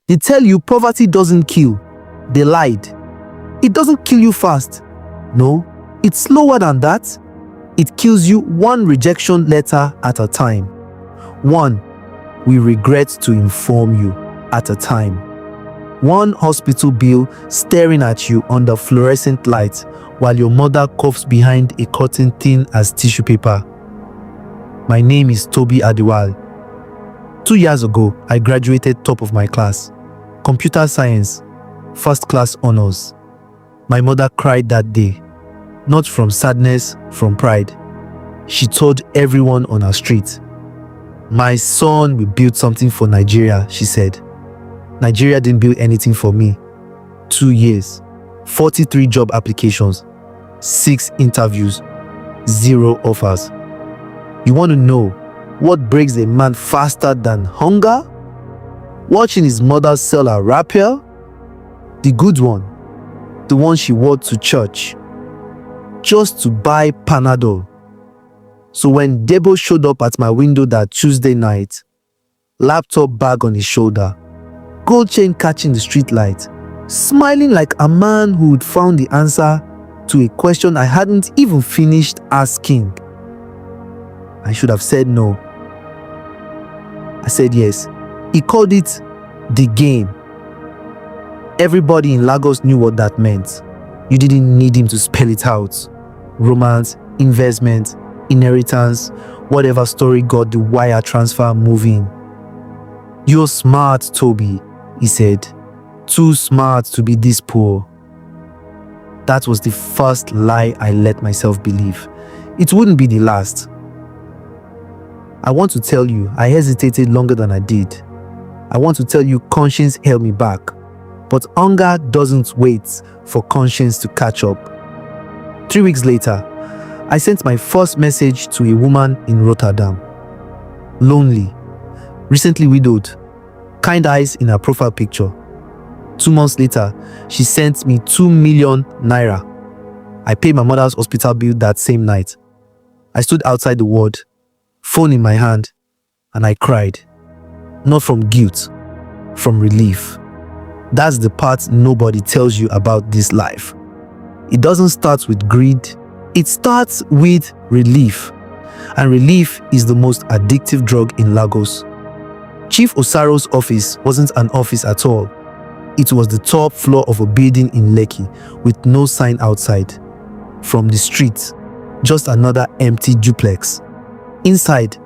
They tell you poverty doesn't kill. They lied. It doesn't kill you fast. No, it's slower than that. It kills you one rejection letter at a time. One, we regret to inform you, at a time. One hospital bill staring at you under fluorescent light while your mother coughs behind a curtain thin as tissue paper. My name is Tobi Adewale. 2 years ago, I graduated top of my class. Computer science, first class honors. My mother cried that day. Not from sadness, from pride. She told everyone on our street. My son will build something for Nigeria, she said. Nigeria didn't build anything for me. 2 years, 43 job applications, 6 interviews, 0 offers. You want to know what breaks a man faster than hunger? Watching his mother sell her rapier? The good one, the one she wore to church, just to buy Panadol. So when Debo showed up at my window that Tuesday night, laptop bag on his shoulder, gold chain catching the street light, smiling like a man who had found the answer to a question I hadn't even finished asking. I should have said no. I said yes. He called it the game. Everybody in Lagos knew what that meant. You didn't need him to spell it out. Romance, investment, inheritance, whatever story got the wire transfer moving. You're smart, Tobi, he said. Too smart to be this poor. That was the first lie I let myself believe. It wouldn't be the last. I want to tell you, I hesitated longer than I did. I want to tell you, conscience held me back. But hunger doesn't wait for conscience to catch up. 3 weeks later, I sent my first message to a woman in Rotterdam. Lonely, recently widowed, kind eyes in her profile picture. 2 months later, she sent me 2 million naira. I paid my mother's hospital bill that same night. I stood outside the ward, phone in my hand, and I cried. Not from guilt, from relief. That's the part nobody tells you about this life. It doesn't start with greed. It starts with relief. And relief is the most addictive drug in Lagos. Chief Osaro's office wasn't an office at all. It was the top floor of a building in Lekki with no sign outside. From the street, just another empty duplex. Inside,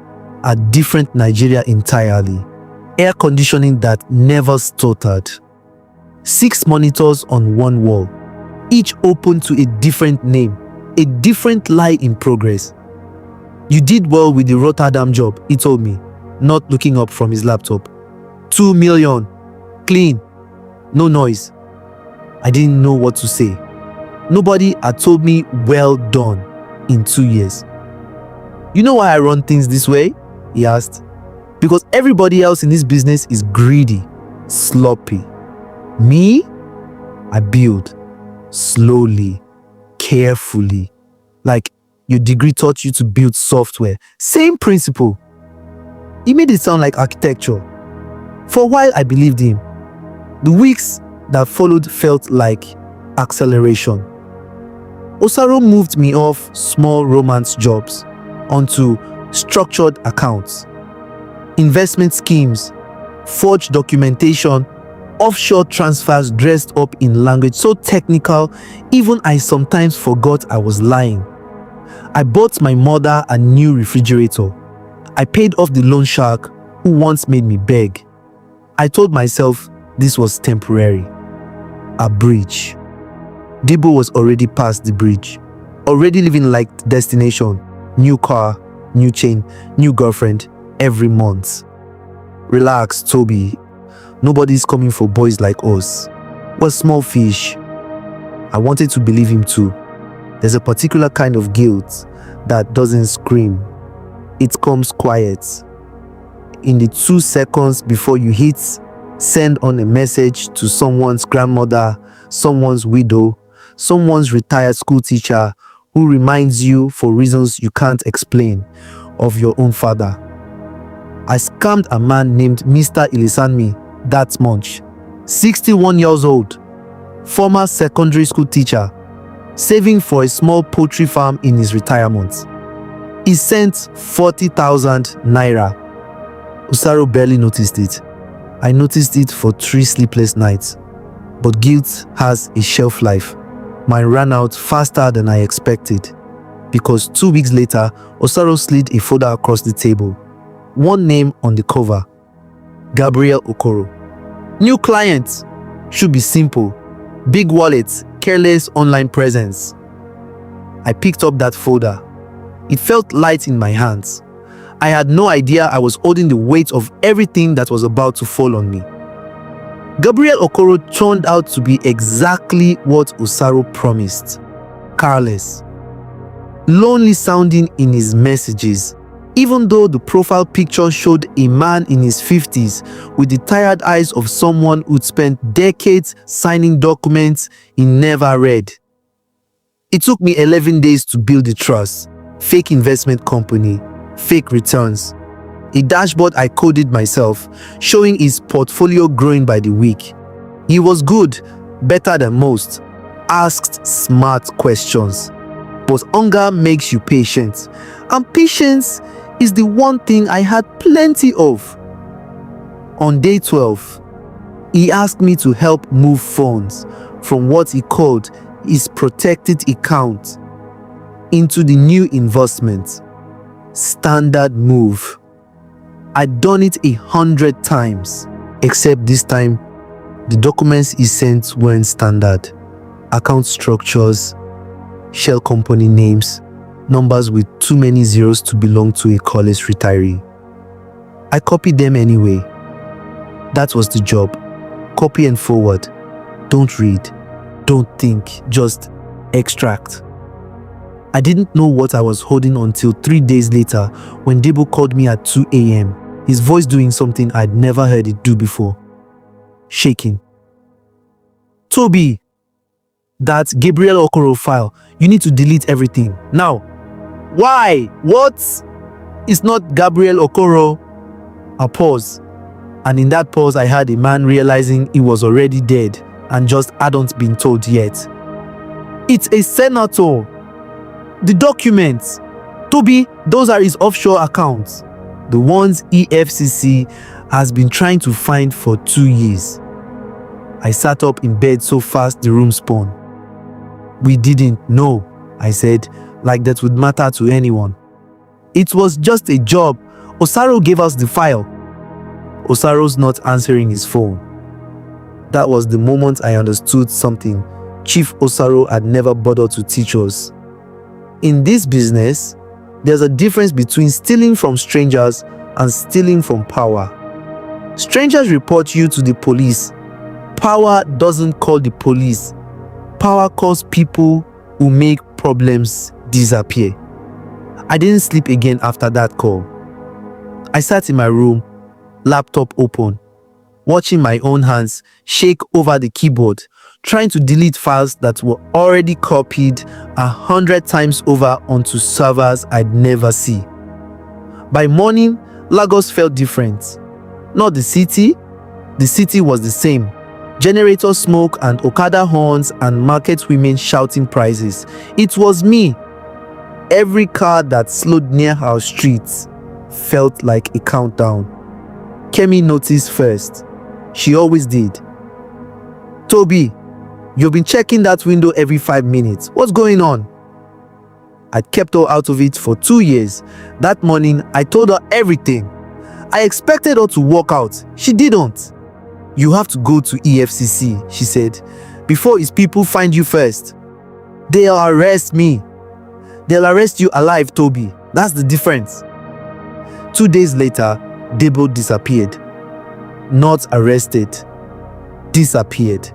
a different Nigeria entirely. Air conditioning that never stuttered. 6 monitors on one wall, each open to a different name, a different lie in progress. You did well with the Rotterdam job, he told me, not looking up from his laptop. 2 million, clean, no noise. I didn't know what to say. Nobody had told me well done in 2 years. You know why I run things this way? He asked. Because everybody else in this business is greedy, sloppy. Me? I build slowly, carefully. Like your degree taught you to build software. Same principle. He made it sound like architecture. For a while, I believed him. The weeks that followed felt like acceleration. Osaro moved me off small romance jobs onto structured accounts, investment schemes, forged documentation, offshore transfers dressed up in language so technical, even I sometimes forgot I was lying. I bought my mother a new refrigerator. I paid off the loan shark who once made me beg. I told myself this was temporary. A bridge. Debo was already past the bridge, already living like the destination. New car, new chain, new girlfriend every month. Relax, Tobi. Nobody's coming for boys like us. We're small fish. I wanted to believe him too. There's a particular kind of guilt that doesn't scream. It comes quiet. In the 2 seconds before you hit send on a message to someone's grandmother, someone's widow, someone's retired school teacher who reminds you, for reasons you can't explain, of your own father. I scammed a man named Mr. Ilisanmi that much 61 years old, former secondary school teacher, saving for a small poultry farm in his retirement. He sent 40,000 naira. Osaro barely noticed it. I noticed it for 3 sleepless nights. But guilt has a shelf life. Mine ran out faster than I expected, because 2 weeks later, Osaro slid a folder across the table. One name on the cover: Gabriel Okoro. New client. Should be simple. Big wallet, careless online presence. I picked up that folder. It felt light in my hands. I had no idea I was holding the weight of everything that was about to fall on me. Gabriel Okoro turned out to be exactly what Osaro promised. Careless. Lonely sounding in his messages, even though the profile picture showed a man in his 50s with the tired eyes of someone who'd spent decades signing documents he never read. It took me 11 days to build the trust. Fake investment company, fake returns. A dashboard I coded myself, showing his portfolio growing by the week. He was good, better than most, asked smart questions. But hunger makes you patient, and patience is the one thing I had plenty of. On day 12, he asked me to help move funds from what he called his protected account into the new investment. Standard move. I'd done it 100 times, except this time, the documents he sent weren't standard. Account structures, shell company names, numbers with too many zeros to belong to a college retiree. I copied them anyway. That was the job. Copy and forward. Don't read. Don't think. Just extract. I didn't know what I was holding until 3 days later when Debo called me at 2 a.m., his voice doing something I'd never heard it do before. Shaking. Tobi, that Gabriel Okoro file, you need to delete everything. Now. Why? What? It's not Gabriel Okoro. A pause. And in that pause, I heard a man realizing he was already dead and just hadn't been told yet. It's a senator. The documents. Tobi, those are his offshore accounts. The ones EFCC has been trying to find for 2 years. I sat up in bed so fast the room spun. We didn't know, I said, like that would matter to anyone. It was just a job. Osaro gave us the file. Osaro's not answering his phone. That was the moment I understood something Chief Osaro had never bothered to teach us. In this business, there's a difference between stealing from strangers and stealing from power. Strangers report you to the police. Power doesn't call the police. Power calls people who make problems disappear. I didn't sleep again after that call. I sat in my room, laptop open, watching my own hands shake over the keyboard, trying to delete files that were already copied 100 times over onto servers I'd never see. By morning, Lagos felt different. Not the city was the same. Generator smoke and Okada horns and market women shouting prices. It was me. Every car that slowed near our streets felt like a countdown. Kemi noticed first. She always did. Tobi, you've been checking that window every 5 minutes. What's going on? I'd kept her out of it for 2 years. That morning, I told her everything. I expected her to walk out. She didn't. You have to go to EFCC, she said, before his people find you first. They'll arrest me. They'll arrest you alive, Tobi. That's the difference. 2 days later, Debo disappeared. Not arrested. Disappeared.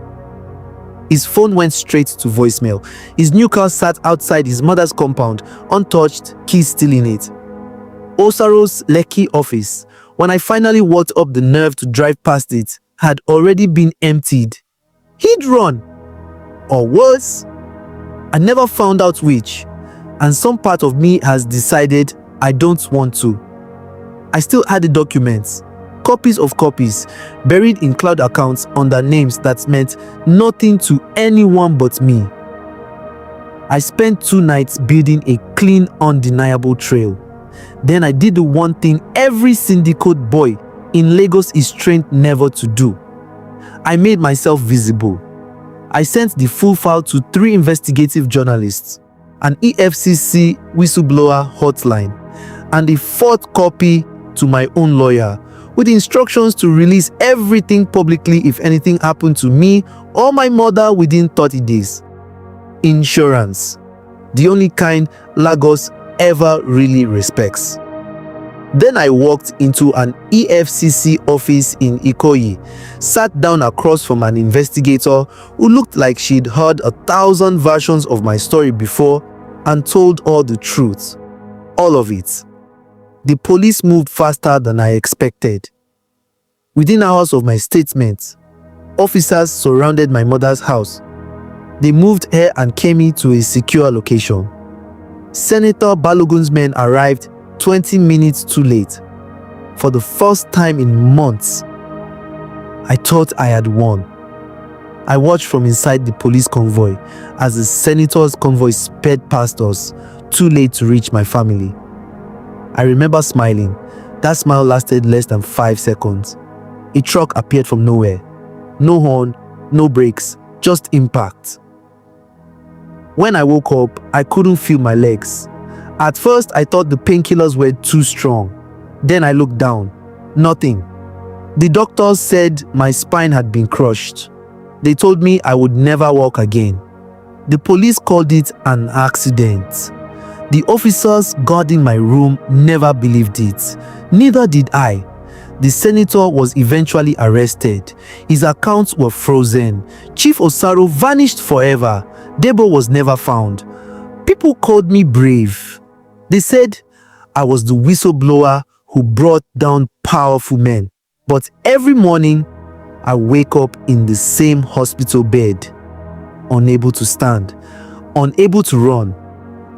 His phone went straight to voicemail. His new car sat outside his mother's compound, untouched, keys still in it. Osaro's Lekki office, when I finally worked up the nerve to drive past it, had already been emptied. He'd run. Or worse, I never found out which, and some part of me has decided I don't want to. I still had the documents, copies of copies, buried in cloud accounts under names that meant nothing to anyone but me. I spent 2 nights building a clean, undeniable trail. Then I did the one thing every syndicate boy in Lagos is trained never to do. I made myself visible. I sent the full file to 3 investigative journalists, an EFCC whistleblower hotline, and a 4th copy to my own lawyer, with instructions to release everything publicly if anything happened to me or my mother within 30 days. Insurance, the only kind Lagos ever really respects. Then I walked into an EFCC office in Ikoyi, sat down across from an investigator who looked like she'd heard 1,000 versions of my story before and told all the truth. All of it. The police moved faster than I expected. Within hours of my statement, officers surrounded my mother's house. They moved her and Kemi to a secure location. Senator Balogun's men arrived 20 minutes too late. For the first time in months, I thought I had won. I watched from inside the police convoy as the senator's convoy sped past us, too late to reach my family. I remember smiling. That smile lasted less than 5 seconds. A truck appeared from nowhere. No horn, no brakes, just impact. When I woke up, I couldn't feel my legs. At first, I thought the painkillers were too strong. Then I looked down. Nothing. The doctors said my spine had been crushed. They told me I would never walk again. The police called it an accident. The officers guarding my room never believed it. Neither did I. The senator was eventually arrested. His accounts were frozen. Chief Osaro vanished forever. Debo was never found. People called me brave. They said I was the whistleblower who brought down powerful men. But every morning, I wake up in the same hospital bed, unable to stand, unable to run,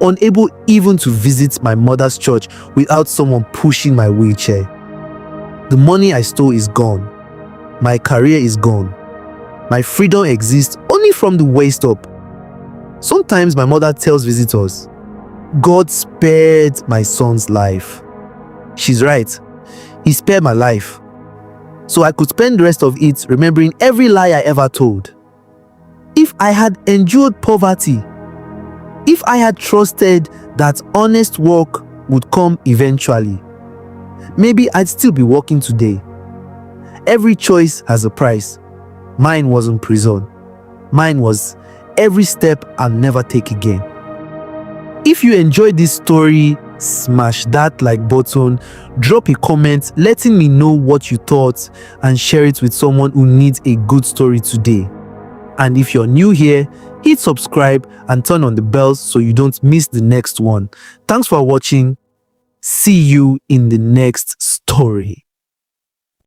unable even to visit my mother's church without someone pushing my wheelchair. The money I stole is gone. My career is gone. My freedom exists only from the waist up. Sometimes my mother tells visitors, God spared my son's life. She's right. He spared my life, so I could spend the rest of it remembering every lie I ever told. If I had endured poverty, if I had trusted that honest work would come eventually, maybe I'd still be working today. Every choice has a price. Mine wasn't prison. Mine was every step I'll never take again. If you enjoyed this story, smash that like button, drop a comment letting me know what you thought, and share it with someone who needs a good story today. And if you're new here, hit subscribe and turn on the bells so you don't miss the next one. Thanks for watching. See you in the next story.